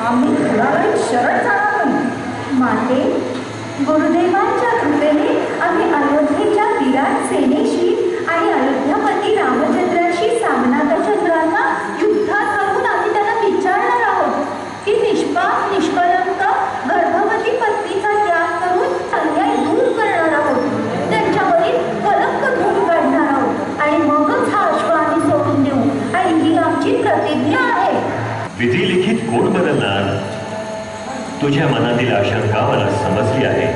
आम्ही थोडावेळ शरण जाणार नाही. माते, गुरुदेवांच्या कृपेने आम्ही अयोध्येच्या विराट सेनेशी आणि अयोध्यापती रामचंद्राशी सामनाथचंद्रांना युद्धात हरवून आम्ही त्यांना विचारणार आहोत की निष्पाप निष्कलंक गर्भवती पत्नीचा त्याग करून अन्याय दूर करणार आहोत. त्यांच्यावरील कलंक धुवून काढणार आहोत आणि मगच हा अश्व आम्ही सोडून देऊ आणि ही आमची प्रतिज्ञा आहे. विधी लिखित कोण बदलणार? तुझ्या मनातील आशंका मला समजली आहे,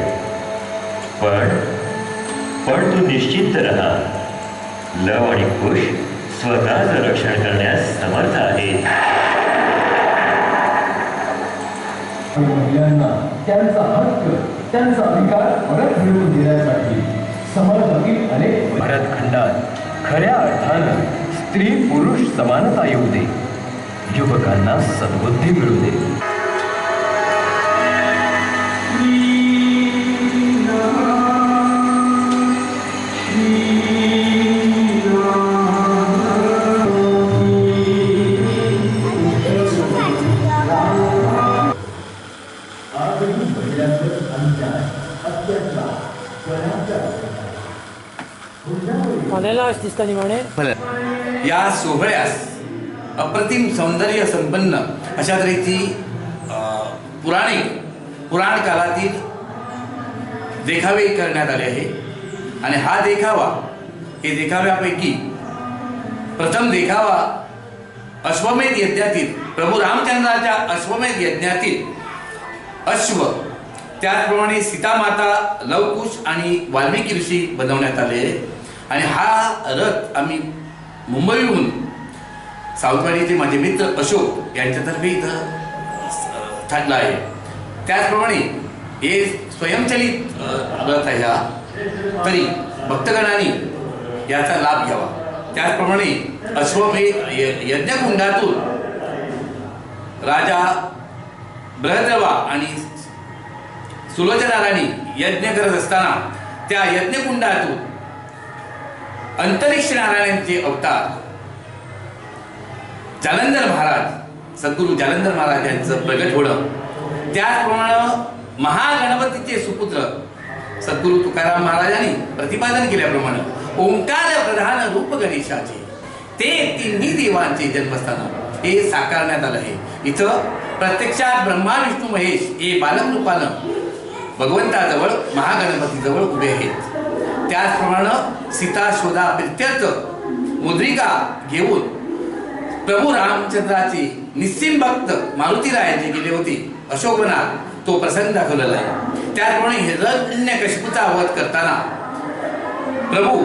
पण तू निश्चिंत राहा. लव आणि कुश स्वतःचं रक्षण करण्यास समर्थ आहेत. महिलांना त्यांचा हक्क, त्यांचा अधिकार परत मिळवून देण्यासाठी समाजातील अनेक भरतखंडात खऱ्या अर्थानं स्त्री पुरुष समानता येऊ दे, युवकांना सद्बुद्धी मिळू दे. या सोहळ्यास अप्रतिम सौंदर्य संपन्न अशा तऱ्हेची पुराण काळातील देखावे करण्यात आले आहे. आणि हा देखावा, हे देखाव्यापैकी प्रथम देखावा अश्वमेध यज्ञातील प्रभू रामचंद्राच्या अश्वमेध यज्ञातील अश्व, त्याचप्रमाणे सीतामाता, लवकुश आणि वाल्मिकी ऋषी बनवण्यात आले. आणि हा रथ आम्ही मुंबईहून सावंतवाडीचे माझे मित्र अशोक यांच्यातर्फे इथं थाटला आहे. त्याचप्रमाणे हे स्वयंचलित रथ आहे हा, तरी भक्तगणांनी याचा लाभ घ्यावा. त्याचप्रमाणे अश्वमेध यज्ञकुंडातून राजा बृहद्रवा आणि सुलोचना राणी यज्ञ करत असताना त्या यज्ञकुंडातून अंतरिक्ष नारायणांचे अवतार जालंधर महाराज, सद्गुरू जालंधर महाराज यांचं प्रगट होणं, त्याचप्रमाणे महागणपतीचे सुपुत्र सद्गुरू तुकाराम महाराजांनी प्रतिपादन केल्याप्रमाणे ओंकार प्रधान रूप गणेशाचे ते तिन्ही देवांचे जन्मस्थान हे साकारण्यात आलं आहे. इथं प्रत्यक्षात ब्रह्मा विष्णू महेश हे बालक रूपानं भगवंताजवळ महागणपतीजवळ उभे आहेत. त्याचप्रमाणे सीता शोधा प्रित्यर्थ मुद्रिका घेऊन प्रभू रामचंद्राचे निस्सिम भक्त मारुतीरायाचे गेले होते अशोकवनात, तो प्रसंग दाखवलेला आहे. त्याचप्रमाणे हिरण्यकशिपूचा वध करताना प्रभू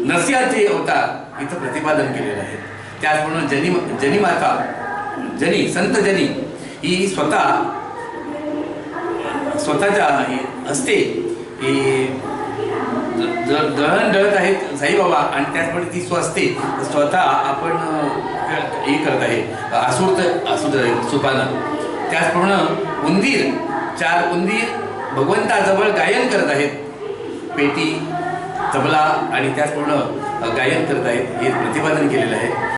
नरसिंहाचे अवतार इथं प्रतिपादन केलेलं आहे. त्याचप्रमाणे जनीमाता संत जनी ही स्वतःच्या हस्ते दळण दळत आहेत साईबाबा, आणि त्याचप्रमाणे ती स्वतः आपण हे करत आहे आसूर सुपानं. त्याचप्रमाणे चार उंदीर भगवंताजवळ गायन करत आहेत, पेटी, तबला आणि त्याचप्रमाणे गायन करत आहेत, हे प्रतिपादन केलेलं आहे.